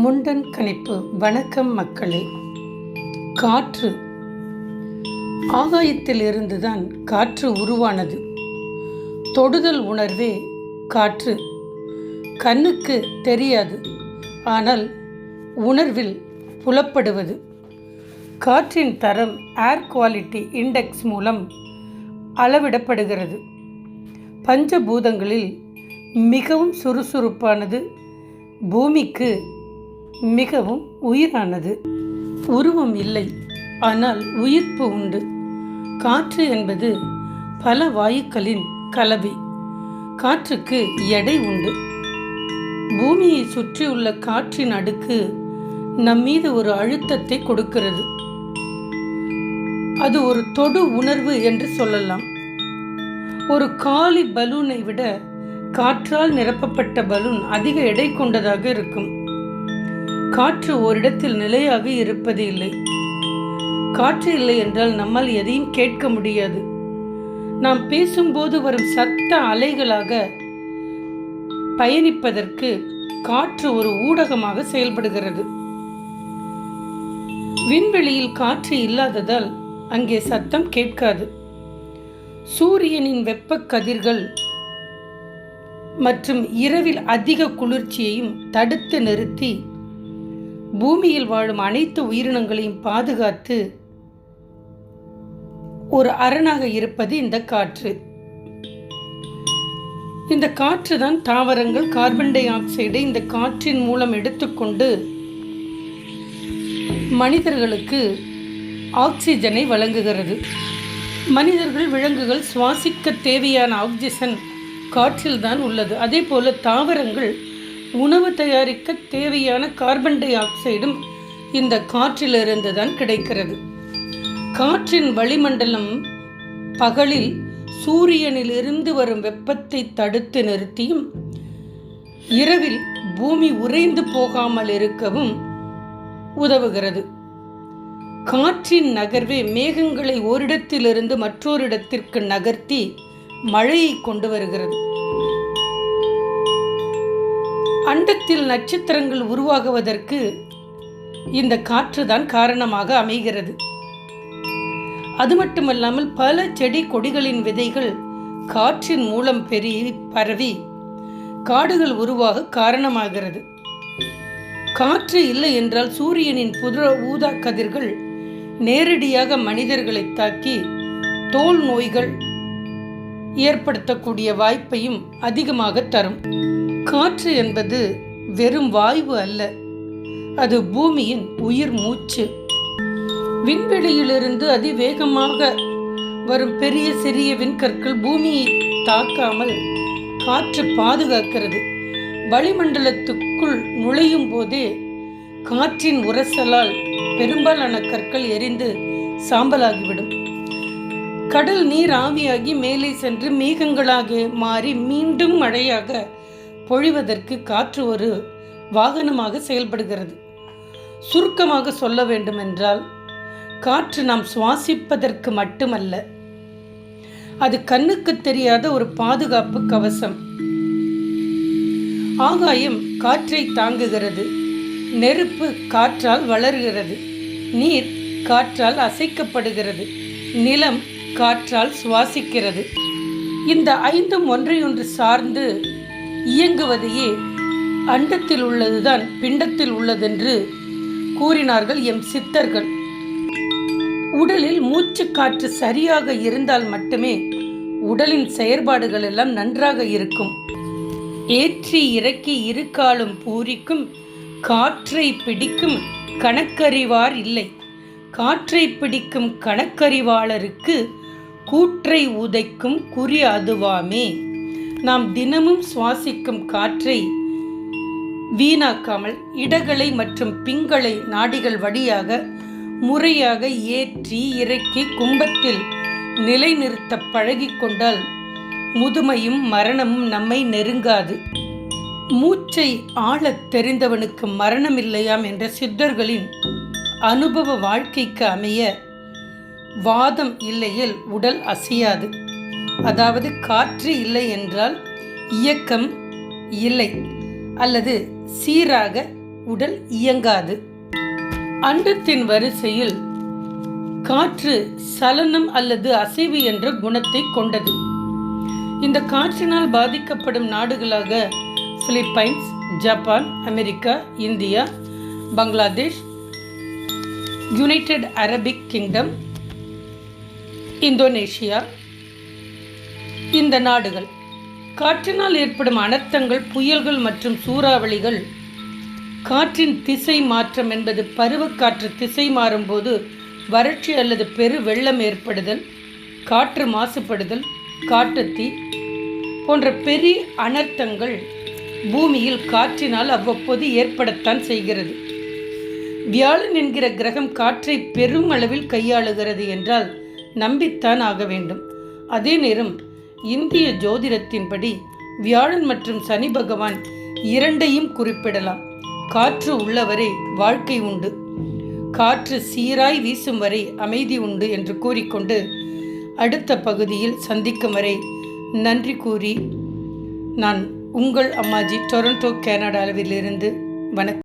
முண்டன் கணிப்பு. வணக்கம் மக்களே. காற்று ஆகாயத்தில் இருந்துதான் காற்று உருவானது. தொடுதல் உணர்வே காற்று. கண்ணுக்கு தெரியாது, ஆனால் உணர்வில் புலப்படுவது. காற்றின் தரம் ஏர் குவாலிட்டி இண்டெக்ஸ் மூலம் அளவிடப்படுகிறது. பஞ்சபூதங்களில் மிகவும் சுறுசுறுப்பானது, பூமிக்கு மிகவும் உயிரானது. உருவம் இல்லை, ஆனால் உயிர்ப்பு உண்டு. காற்று என்பது பல வாயுக்களின் கலவை. காற்றுக்கு எடை உண்டு. பூமியை சுற்றியுள்ள காற்றின் அடுக்கு நம்மீது ஒரு அழுத்தத்தை கொடுக்கிறது. அது ஒரு தொடு உணர்வு என்று சொல்லலாம். ஒரு காலி பலூனை விட காற்றால் நிரப்பப்பட்ட பலூன் அதிக எடை கொண்டதாக இருக்கும். காற்று ஓரிடத்தில் நிலையாக இருப்பது இல்லை. காற்று இல்லை என்றால் நம்மால் எதையும் கேட்க முடியாது. நாம் பேசும்போது வரும் சத்த அலைகளாக பயணிப்பதற்கு காற்று ஒரு ஊடகமாக செயல்படுகிறது. விண்வெளியில் காற்று இல்லாததால் அங்கே சத்தம் கேட்காது. சூரியனின் வெப்ப கதிர்கள் மற்றும் இரவில் அதிக குளிர்ச்சியையும் தடுத்து நிறுத்தி பூமியில் வாழும் அனைத்து உயிரினங்களையும் பாதுகாத்து ஒரு அரணாக இருப்பது இந்த காற்று. இந்த காற்று தான் தாவரங்கள் கார்பன் டை ஆக்சைடை இந்த காற்றின் மூலம் எடுத்துக்கொண்டு மனிதர்களுக்கு ஆக்சிஜனை வழங்குகிறது. மனிதர்கள், விலங்குகள் சுவாசிக்க தேவையான ஆக்சிஜன் காற்றில் தான் உள்ளது. அதே போல தாவரங்கள் உணவு தயாரிக்க தேவையான கார்பன் டை ஆக்சைடும் இந்த காற்றிலிருந்து தான் கிடைக்கிறது. காற்றின் வளிமண்டலம் பகலில் சூரியனிலிருந்து வரும் வெப்பத்தை தடுத்து நிறுத்தியும் இரவில் பூமி உறைந்து போகாமல் இருக்கவும் உதவுகிறது. காற்றின் நகர்வே மேகங்களை ஓரிடத்திலிருந்து மற்றொரு இடத்திற்கு நகர்த்தி மழையை கொண்டு வருகிறது. அண்டத்தில் நட்சத்திரங்கள் உருவாகுவதற்கு இந்த காற்று தான் காரணமாக அமைகிறது. அது மட்டுமல்லாமல் பல செடி கொடிகளின் விதைகள் காற்றின் மூலம் பரவி காடுகள் உருவாக காரணமாகிறது. காற்று இல்லை என்றால் சூரியனின் புற ஊதா கதிர்கள் நேரடியாக மனிதர்களை தாக்கி தோல் நோய்கள் ஏற்படுத்தக்கூடிய வாய்ப்பையும் அதிகமாக தரும். காற்று என்பது வெறும் வாயு அல்ல, அது பூமியின் உயிர் மூச்சு. விண்வெளியிலிருந்து அதிவேகமாக வரும் பெரிய சிறிய விண்கற்கள் பூமியை தாக்காமல் காற்று பாதுகாக்கிறது. வளிமண்டலத்துக்குள் நுழையும் போதே காற்றின் உரசலால் பெரும்பாலான கற்கள் எரிந்து சாம்பலாகிவிடும். கடல் நீர் ஆவியாகி மேலே சென்று மேகங்களாக மாறி மீண்டும் மழையாக பொழிவதற்கு காற்று ஒரு வாகனமாக செயல்படுகிறது. சுருக்கமாக சொல்ல வேண்டுமென்றால் காற்று நாம் சுவாசிப்பதற்கு மட்டுமல்ல, அது கண்ணுக்கு தெரியாத ஒரு பாதுகாப்பு கவசம். ஆகாயம் காற்றை தாங்குகிறது. நெருப்பு காற்றால் வளர்கிறது. நீர் காற்றால் அசைக்கப்படுகிறது. நிலம் காற்றால் சுவாசிக்கிறது. இந்த ஐந்தும் ஒன்றையொன்று சார்ந்து இயங்குவதையே அண்டத்தில் உள்ளதுதான் பிண்டத்தில் உள்ளதென்று கூறினார்கள் எம் சித்தர்கள். உடலில் மூச்சு காற்று சரியாக இருந்தால் மட்டுமே உடலின் செயற்பாடுகள் எல்லாம் நன்றாக இருக்கும். ஏற்றி இறக்கி இருக்காலும் பூரிக்கும் காற்றை பிடிக்கும் கணக்கறிவார் இல்லை. காற்றை பிடிக்கும் கணக்கறிவாளருக்கு கூற்றை உதைக்கும் குறி அதுவாமே. நாம் தினமும் சுவாசிக்கும் காற்றை வீணாக்காமல் இடகளை மற்றும் பிங்களை நாடிகள் வழியாக முறையாக ஏற்றி இறக்கி கும்பத்தில் நிலைநிறுத்த பழகிக்கொண்டால் முதுமையும் மரணமும் நம்மை நெருங்காது. மூச்சை ஆழத் தெரிந்தவனுக்கு மரணமில்லையாம் என்ற சித்தர்களின் அனுபவ வாழ்க்கைக்கு அமைய வாதம் இல்லையில் உடல் அசையாது. அதாவது காற்று இல்லை என்றால் இயக்கம் இல்லை அல்லது சீராக உடல் இயங்காது. அண்டத்தின் வரிசையில் காற்று சலனம் அல்லது அசைவு என்ற குணத்தை கொண்டது. இந்த காற்றினால் பாதிக்கப்படும் நாடுகளாக Philippines, Japan, America, India, Bangladesh, United Arabic kingdom, Indonesia இந்த நாடுகள். காற்றினால் ஏற்படும் அனர்த்தங்கள், புயல்கள் மற்றும் சூறாவளிகள். காற்றின் திசை மாற்றம் என்பது பருவக்காற்று திசை மாறும்போது வறட்சி அல்லது பெரு வெள்ளம் ஏற்படுதல், காற்று மாசுபடுதல், காட்டுத்தீ போன்ற பெரிய அனர்த்தங்கள் பூமியில் காற்றினால் அவ்வப்போது ஏற்படத்தான் செய்கிறது. வியாழன் என்கிற கிரகம் காற்றை பெரும் அளவில் கையாளுகிறது என்றால் நம்பித்தான் ஆக வேண்டும். அதே நேரம் இந்திய ஜோதிடத்தின்படி வியாழன் மற்றும் சனி பகவான் இரண்டையும் குறிப்பிடலாம். காற்று உள்ளவரை வாழ்க்கை உண்டு, காற்று சீராய் வீசும் வரை அமைதி உண்டு என்று கூறிக்கொண்டு அடுத்த பகுதியில் சந்திக்கும் வரை நன்றி கூறி நான் உங்கள் அம்மாஜி, டொரண்டோ, கனடாவிலிருந்து வணக்கம்.